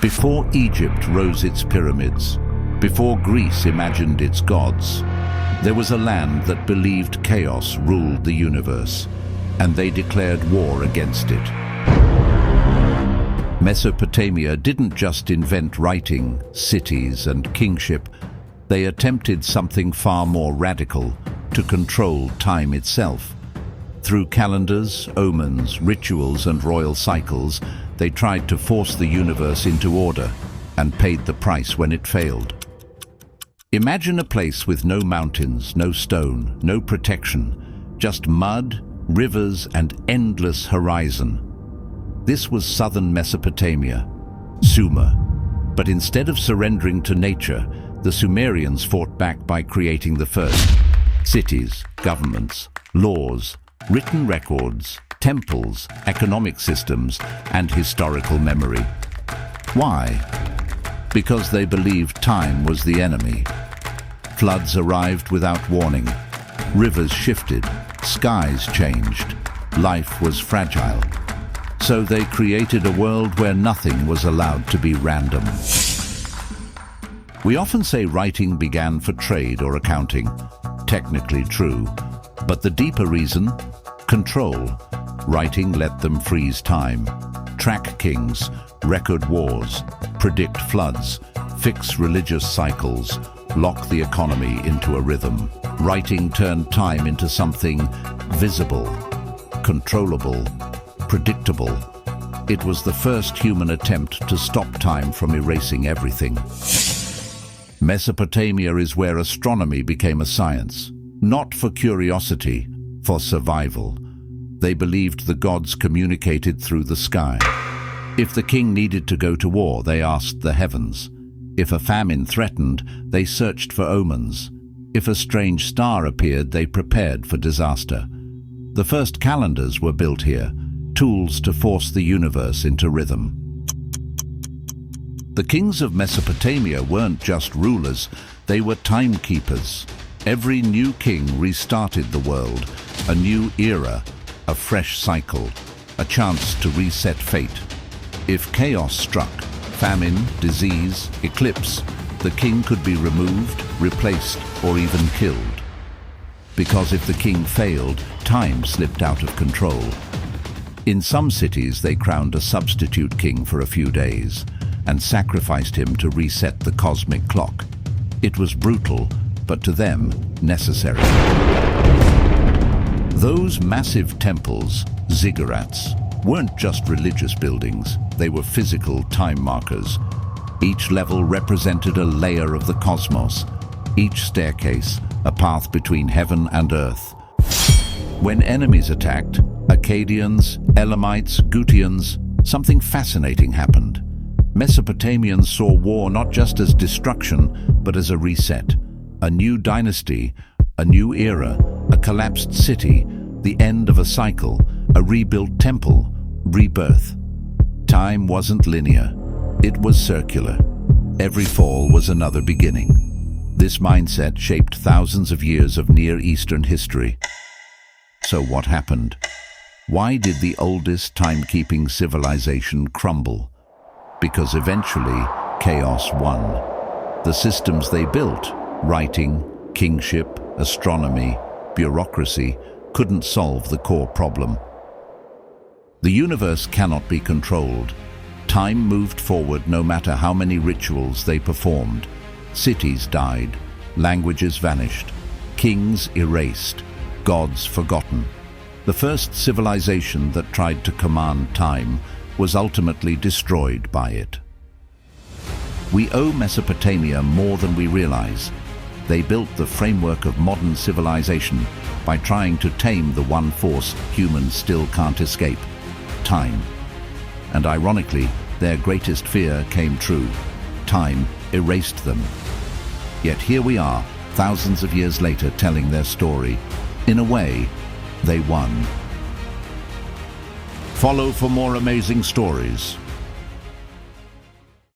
Before Egypt rose its pyramids, before Greece imagined its gods, there was a land that believed chaos ruled the universe, and they declared war against it. Mesopotamia didn't just invent writing, cities, and kingship. They attempted something far more radical: to control time itself. Through calendars, omens, rituals, and royal cycles, they tried to force the universe into order, and paid the price when it failed. Imagine a place with no mountains, no stone, no protection, just mud, rivers, and endless horizon. This was southern Mesopotamia, Sumer. But instead of surrendering to nature, the Sumerians fought back by creating the first cities, governments, laws, written records, temples, economic systems, and historical memory. Why? Because they believed time was the enemy. Floods arrived without warning. Rivers shifted. Skies changed. Life was fragile. So they created a world where nothing was allowed to be random. We often say writing began for trade or accounting. Technically true. But the deeper reason? Control. Writing let them freeze time, track kings, record wars, predict floods, fix religious cycles, lock the economy into a rhythm. Writing turned time into something visible, controllable, predictable. It was the first human attempt to stop time from erasing everything. Mesopotamia is where astronomy became a science, not for curiosity, for survival. They believed the gods communicated through the sky. If the king needed to go to war, they asked the heavens. If a famine threatened, they searched for omens. If a strange star appeared, they prepared for disaster. The first calendars were built here, tools to force the universe into rhythm. The kings of Mesopotamia weren't just rulers, they were timekeepers. Every new king restarted the world, a new era, a fresh cycle, a chance to reset fate. If chaos struck, famine, disease, eclipse, the king could be removed, replaced, or even killed. Because if the king failed, time slipped out of control. In some cities, they crowned a substitute king for a few days and sacrificed him to reset the cosmic clock. It was brutal, but to them, necessary. Those massive temples, Ziggurats, weren't just religious buildings, they were physical time markers. Each level represented a layer of the cosmos, each staircase a path between heaven and earth. When enemies attacked, Akkadians, Elamites, Gutians, something fascinating happened. Mesopotamians saw war not just as destruction, but as a reset. A new dynasty, a new era, a collapsed city, the end of a cycle, a rebuilt temple, rebirth. Time wasn't linear, it was circular. Every fall was another beginning. This mindset shaped thousands of years of Near Eastern history. So what happened? Why did the oldest timekeeping civilization crumble? Because eventually, chaos won. The systems they built, writing, kingship, astronomy, bureaucracy, couldn't solve the core problem. The universe cannot be controlled. Time moved forward no matter how many rituals they performed. Cities died, languages vanished, kings erased, gods forgotten. The first civilization that tried to command time was ultimately destroyed by it. We owe Mesopotamia more than we realize. They built the framework of modern civilization by trying to tame the one force humans still can't escape: time. And ironically, their greatest fear came true. Time erased them. Yet here we are, thousands of years later, telling their story. In a way, they won. Follow for more amazing stories.